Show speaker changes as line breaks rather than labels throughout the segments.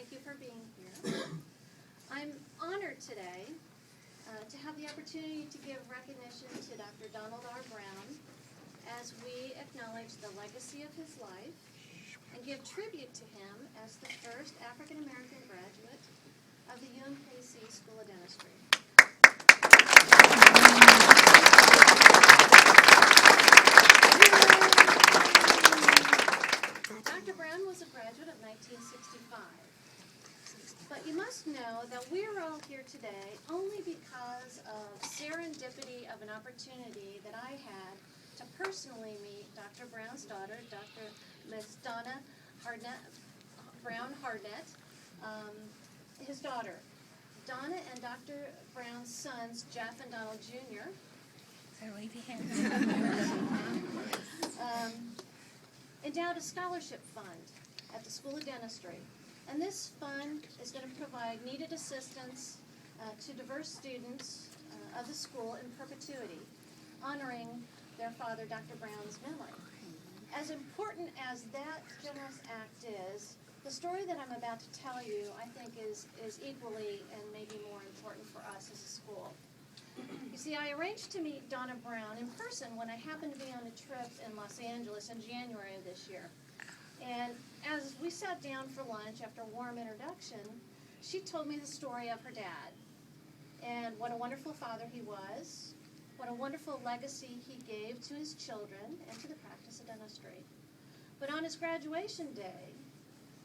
thank you for being here. I'm honored today to have the opportunity to give recognition to Dr. Donald R. Brown as we acknowledge the legacy of his life and give tribute to him as the first African American graduate of the UMKC School of Dentistry. Dr. Brown was a graduate of 1965. But you must know that we're all here today only because of serendipity of an opportunity that I had to personally meet Dr. Brown's daughter, Dr. Miss Donna Brown-Harnett, his daughter. Donna and Dr. Brown's sons, Jeff and Donald Jr., endowed a scholarship fund at the School of Dentistry. And this fund is going to provide needed assistance to diverse students of the school in perpetuity, honoring their father, Dr. Brown's memory. As important as that generous act is, the story that I'm about to tell you, I think, is equally and maybe more important for us as a school. You see, I arranged to meet Donna Brown in person when I happened to be on a trip in Los Angeles in January of this year. And as we sat down for lunch after a warm introduction, she told me the story of her dad and what a wonderful father he was, what a wonderful legacy he gave to his children and to the practice of dentistry. But on his graduation day,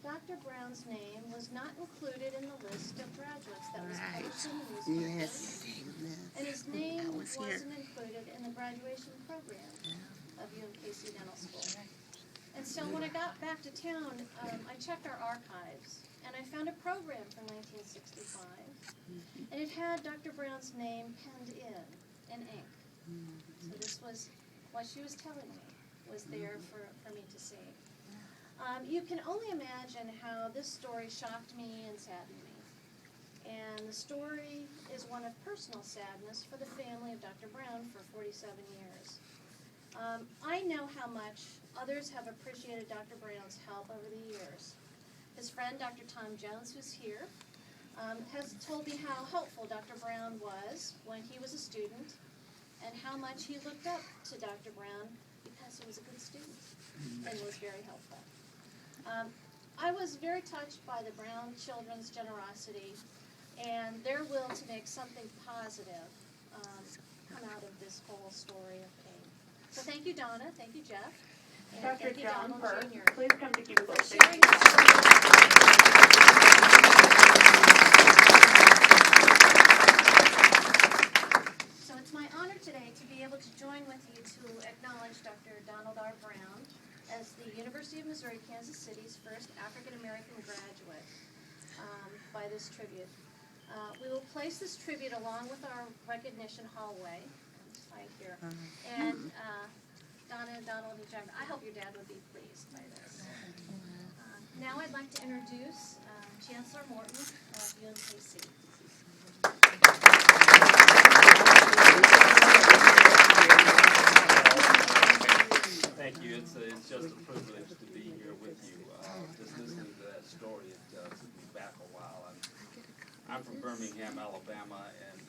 Dr. Brown's name was not included in the list of graduates that was published in the newspaper. And his name wasn't included in the graduation program of UMKC Dental School. And so when I got back to town, I checked our archives, and I found a program from 1965, and it had Dr. Brown's name penned in ink. So this was what she was telling me was there for me to see. You can only imagine how this story shocked me and saddened me. And the story is one of personal sadness for the family of Dr. Brown for 47 years. I know how much others have appreciated Dr. Brown's help over the years. His friend, Dr. Tom Jones, who's here, has told me how helpful Dr. Brown was when he was a student and how much he looked up to Dr. Brown because he was a good student and was very helpful. I was very touched by the Brown children's generosity and their will to make something positive come out of this whole story of pain. So thank you, Donna. Thank you, Jeff. And
Dr.
thank you,
John
Donald
Burke,
Jr.
please come to cubicle.
for sharing your story. So it's my honor today to be able to join with you to acknowledge Dr. Donald R. Brown as the University of Missouri, Kansas City's first African-American graduate by this tribute. We will place this tribute along with our recognition hallway. Right here. And Donna and Donald and Jeff, I hope your dad would be pleased by this. Now I'd like to introduce Chancellor Morton of UMKC.
Thank you. It's just a privilege to be here with you. Just listening to that story, it took me back a while. I'm from Birmingham, Alabama, and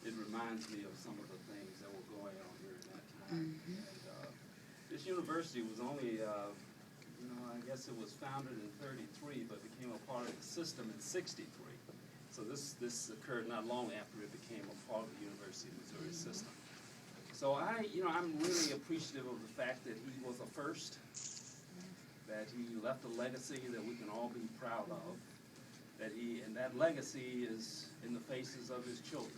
it reminds me of some of the things that were going on here in that time. And this university was only, I guess it was founded in 33, but became a part of the system in 63. So this occurred not long after it became a part of the University of Missouri system. So I'm really appreciative of the fact that he was a first, that he left a legacy that we can all be proud of, and that legacy is in the faces of his children.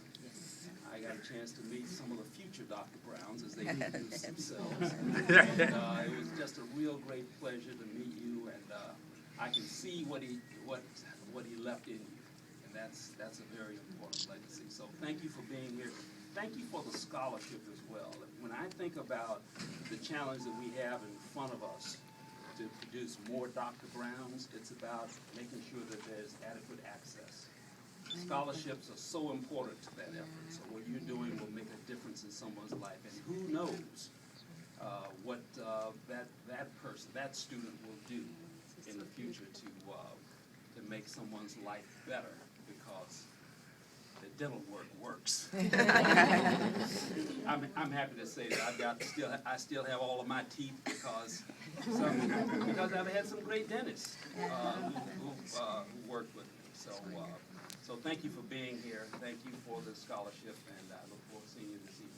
I got a chance to meet some of the future Dr. Browns as they introduced themselves. And it was just a real great pleasure to meet you, and I can see what he left in you, and that's a very important legacy. So thank you for being here. Thank you for the scholarship as well. When I think about the challenge that we have in front of us to produce more Dr. Browns, it's about making sure that there's adequate access. Scholarships are so important to that effort. So what you're doing will make a difference in someone's life. And who knows what that person, that student will do in the future to make someone's life better, because the dental work works. I'm happy to say that I still have all of my teeth because I've had some great dentists who worked with me. So thank you for being here. Thank you for the scholarship, and I look forward to seeing you this evening.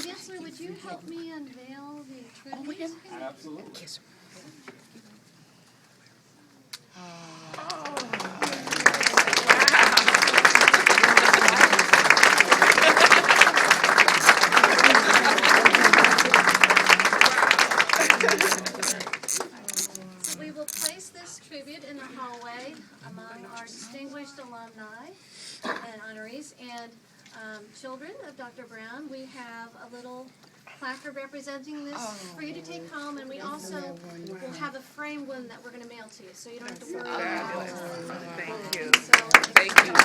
Chancellor, would you help me unveil the tribute?
Absolutely.
So we will place this tribute in the hallway among our distinguished alumni and honorees and children of Dr. Brown. We have a little placard representing this for you to take home, and we also will have a framed one that we're going to mail to you, so you don't have to worry about it.
Thank you.
Thank
you so much.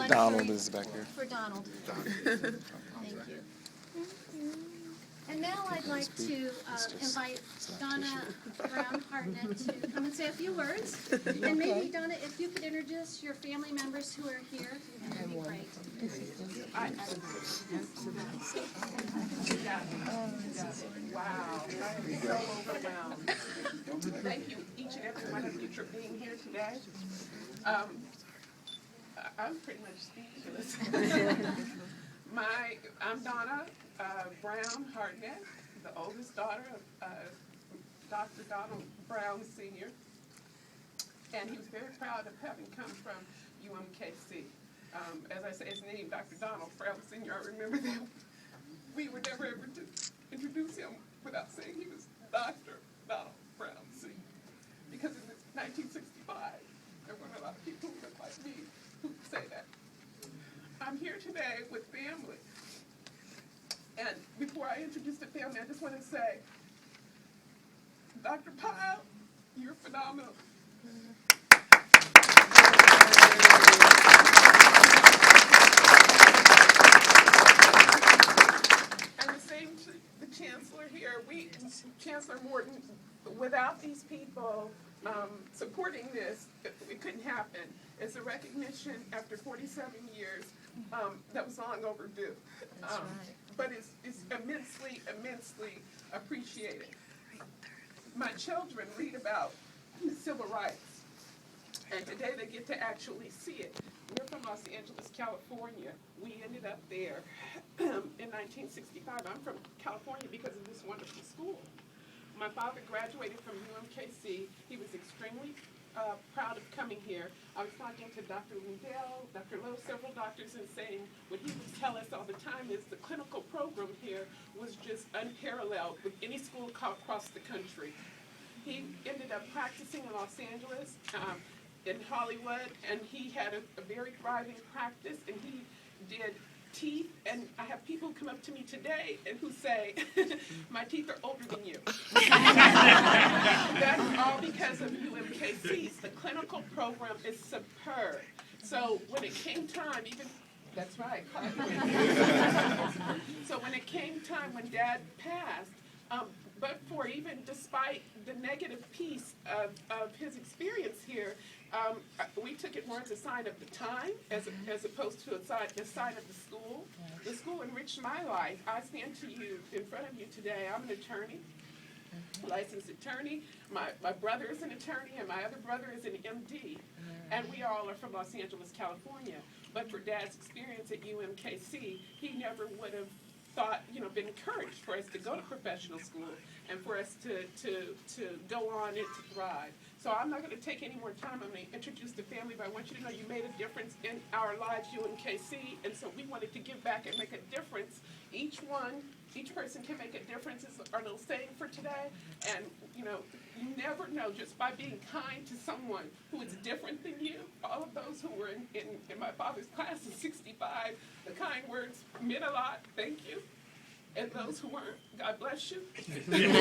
Donald is back here.
For Donald. Thank you. And now I'd like to invite Donna Brown Hartnett to come and say a few words. And maybe, Donna, if you could introduce your family members who are here, that would be great.
Wow, I am so overwhelmed. Thank you, each and every one of you, for being here today. I'm pretty much speechless. I'm Donna Brown Hartnett, the oldest daughter of Dr. Donald Brown Sr., and he was very proud of having come from UMKC. As I say, his name, Dr. Donald Brown Sr., I remember that we were never able to introduce him without saying he was Dr. Donald Brown Sr., because in 1965, there weren't a lot of people who looked like me who could say that. I'm here today with family. And before I introduce the family, I just want to say, Dr. Pyle, you're phenomenal. And the same to the Chancellor here. Chancellor Morton, without these people supporting this, it couldn't happen. It's a recognition after 47 years that was long overdue.
That's right.
But it's immensely appreciated. My children read about civil rights, and today they get to actually see it. We're from Los Angeles, California. We ended up there in 1965. I'm from California because of this wonderful school. My father graduated from UMKC. He was extremely proud of coming here. I was talking to Dr. Lindell, Dr. Lowe, several doctors, and saying what he would tell us all the time is the clinical program here was just unparalleled with any school across the country. He ended up practicing in Los Angeles, in Hollywood, and he had a very thriving practice, and he did teeth, and I have people come up to me today and who say, my teeth are older than you. That's all because of UMKC's. The clinical program is superb. So when it came time, that's right. So when it came time when Dad passed, but for even despite the negative piece of his experience here, we took it more as a sign of the time as opposed to a sign of the school. The school enriched my life. I stand to you in front of you today. I'm an attorney, licensed attorney. My brother is an attorney, and my other brother is an MD. And we all are from Los Angeles, California. But for Dad's experience at UMKC, he never would have been encouraged for us to go to professional school and for us to go on and to thrive. So I'm not going to take any more time. I'm going to introduce the family, but I want you to know you made a difference in our lives, UMKC, and so we wanted to give back and make a difference. Each person can make a difference is our little saying for today. And, you never know, just by being kind to someone who is different than you. All of those who were in my father's class in '65, the kind words meant a lot. Thank you. And those who weren't, God bless you. I'm going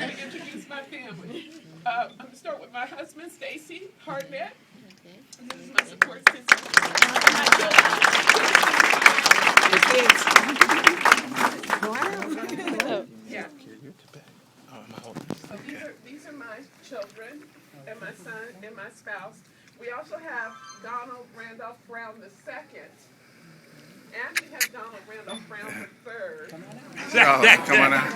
to introduce my family. I'm going to start with my husband, Stacy Hartnett. This is my support system. Yeah. So these are my children and my son and my spouse. We also have Donald Randolph Brown II. And we have Donald Randolph Brown III.
Oh, come on now.